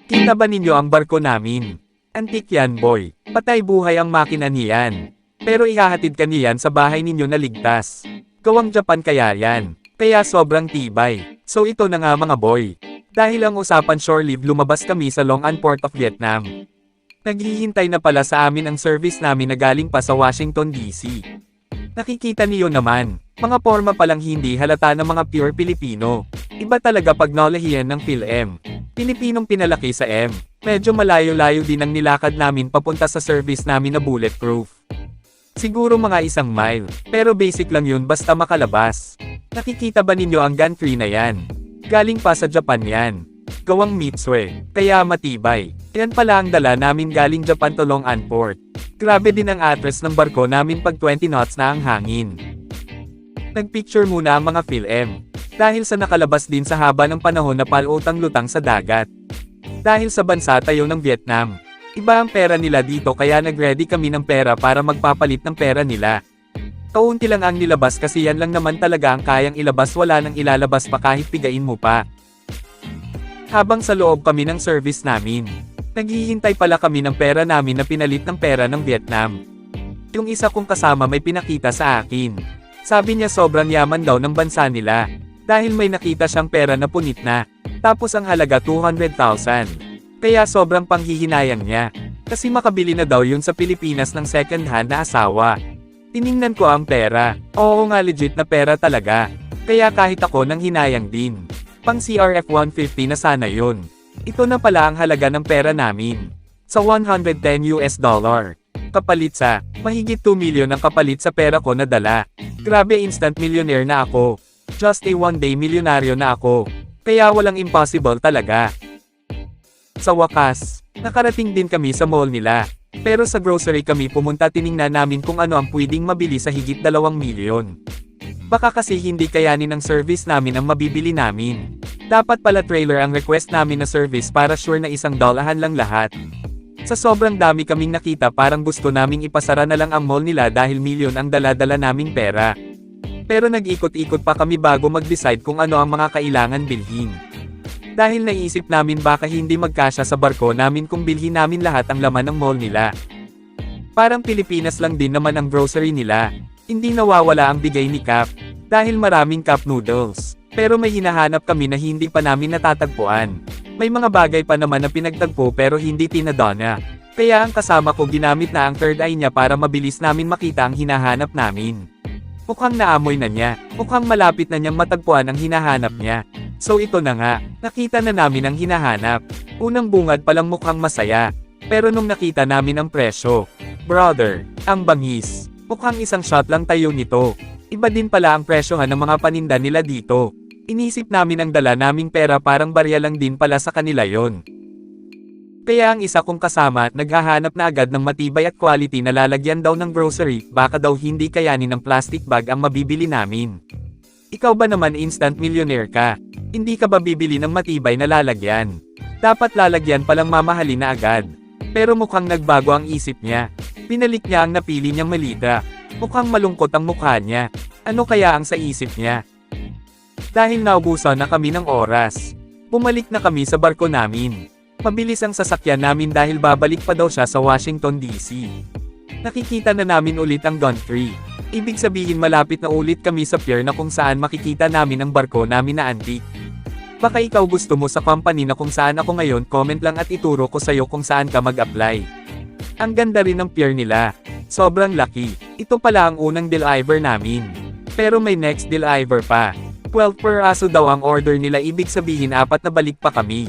Kita ba ninyo ang barko namin? Antik yan boy. Patay buhay ang makina niyan. Pero ihahatid ka niyan sa bahay ninyo na ligtas. Gawang Japan kaya yan. Kaya sobrang tibay. So ito na nga mga boy. Dahil ang usapan shore leave lumabas kami sa Long An Port of Vietnam. Naghihintay na pala sa amin ang service namin na galing pa sa Washington DC. Nakikita niyo naman, mga porma palang hindi halata ng mga pure Pilipino. Iba talaga pag nalahiyan ng PhilM. Pilipinong pinalaki sa M. Medyo malayo-layo din ang nilakad namin papunta sa service namin na bulletproof. Siguro mga 1 mile, pero basic lang yun basta makalabas. Nakikita ba ninyo ang gantry na yan? Galing pa sa Japan yan. Gawang Mitsue, kaya matibay. Yan pala ang dala namin galing Japan to Long An Port. Grabe din ang atras ng barko namin pag 20 knots na ang hangin. Nagpicture muna ang mga PhilM. Dahil sa nakalabas din sa haba ng panahon na palutang-lutang sa dagat. Dahil sa bansa tayo ng Vietnam. Iba ang pera nila dito kaya nagready kami ng pera para magpapalit ng pera nila. Kaunti lang ang nilabas kasi yan lang naman talaga ang kayang ilabas, wala nang ilalabas pa kahit pigain mo pa. Habang sa loob kami ng service namin, naghihintay pala kami ng pera namin na pinalit ng pera ng Vietnam. Yung isa kong kasama may pinakita sa akin. Sabi niya sobrang yaman daw ng bansa nila. Dahil may nakita siyang pera na punit na. Tapos ang halaga 200,000. Kaya sobrang panghihinayang niya. Kasi makabili na daw yun sa Pilipinas ng second hand na asawa. Tiningnan ko ang pera. Oo nga, legit na pera talaga. Kaya kahit ako nang hinayang din. Pang CRF 150 na sana yun. Ito na pala ang halaga ng pera namin. Sa $110. Kapalit sa, mahigit 2 million ang kapalit sa pera ko na dala. Grabe, instant millionaire na ako. Just a one-day milyonaryo na ako. Kaya walang impossible talaga. Sa wakas, nakarating din kami sa mall nila. Pero sa grocery kami pumunta, tiningnan namin kung ano ang pwedeng mabili sa higit 2 milyon. Baka kasi hindi kayanin ng service namin ang mabibili namin. Dapat pala trailer ang request namin na service para sure na $1 lang lahat. Sa sobrang dami kaming nakita parang gusto naming ipasara na lang ang mall nila dahil milyon ang dala-dala naming pera. Pero nag-ikot-ikot pa kami bago mag-decide kung ano ang mga kailangan bilhin. Dahil naisip namin baka hindi magkasya sa barko namin kung bilhin namin lahat ang laman ng mall nila. Parang Pilipinas lang din naman ang grocery nila. Hindi nawawala ang bigay ni Cap. Dahil maraming cup noodles. Pero may hinahanap kami na hindi pa namin natatagpuan. May mga bagay pa naman na pinagtagpo pero hindi tinadona. Kaya ang kasama ko ginamit na ang third eye niya para mabilis namin makita ang hinahanap namin. Mukhang naamoy na niya. Mukhang malapit na niyang matagpuan ang hinahanap niya. So ito na nga, nakita na namin ang hinahanap. Unang bungad palang mukhang masaya. Pero nung nakita namin ang presyo, brother, ang bangis. Mukhang isang shot lang tayo nito. Iba din pala ang presyohan ng mga paninda nila dito. Inisip namin ang dala naming pera parang barya lang din pala sa kanila yon. Kaya ang isa kong kasama naghahanap na agad ng matibay at quality na lalagyan daw ng grocery, baka daw hindi kayanin ng plastic bag ang mabibili namin. Ikaw ba naman instant millionaire ka? Hindi ka ba bibili ng matibay na lalagyan? Dapat lalagyan palang mamahalin na agad. Pero mukhang nagbago ang isip niya. Pinalik niya ang napili niyang malita. Mukhang malungkot ang mukha niya. Ano kaya ang sa isip niya? Dahil naubusan na kami ng oras, bumalik na kami sa barko namin. Mabilis ang sasakyan namin dahil babalik pa daw siya sa Washington DC. Nakikita na namin ulit ang gantry. Ibig sabihin malapit na ulit kami sa pier na kung saan makikita namin ang barko namin na antique. Baka ikaw gusto mo sa company na kung saan ako ngayon, comment lang at ituro ko sa'yo kung saan ka mag-apply. Ang ganda rin ng pier nila. Sobrang laki. Ito pala ang unang deliver namin. Pero may next deliver pa. 12 per aso daw ang order nila, ibig sabihin 4 na balik pa kami.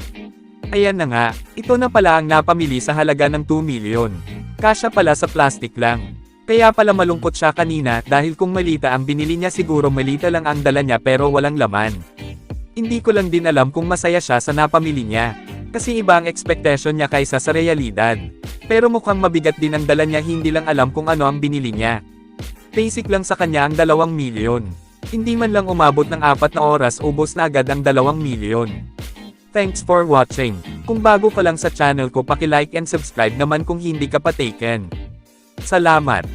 Ayan na nga, ito na pala ang napamili sa halaga ng 2 million. Kasya pala sa plastic lang. Kaya pala malungkot siya kanina dahil kung malita ang binili niya siguro malita lang ang dala niya pero walang laman. Hindi ko lang din alam kung masaya siya sa napamili niya. Kasi iba ang expectation niya kaysa sa realidad. Pero mukhang mabigat din ang dala niya, hindi lang alam kung ano ang binili niya. Basic lang sa kanya ang 2 milyon. Hindi man lang umabot ng 4 na oras, ubos na agad ang 2 milyon. Thanks for watching. Kung bago ka lang sa channel ko, paki-like and subscribe naman kung hindi ka pa taken. Salamat.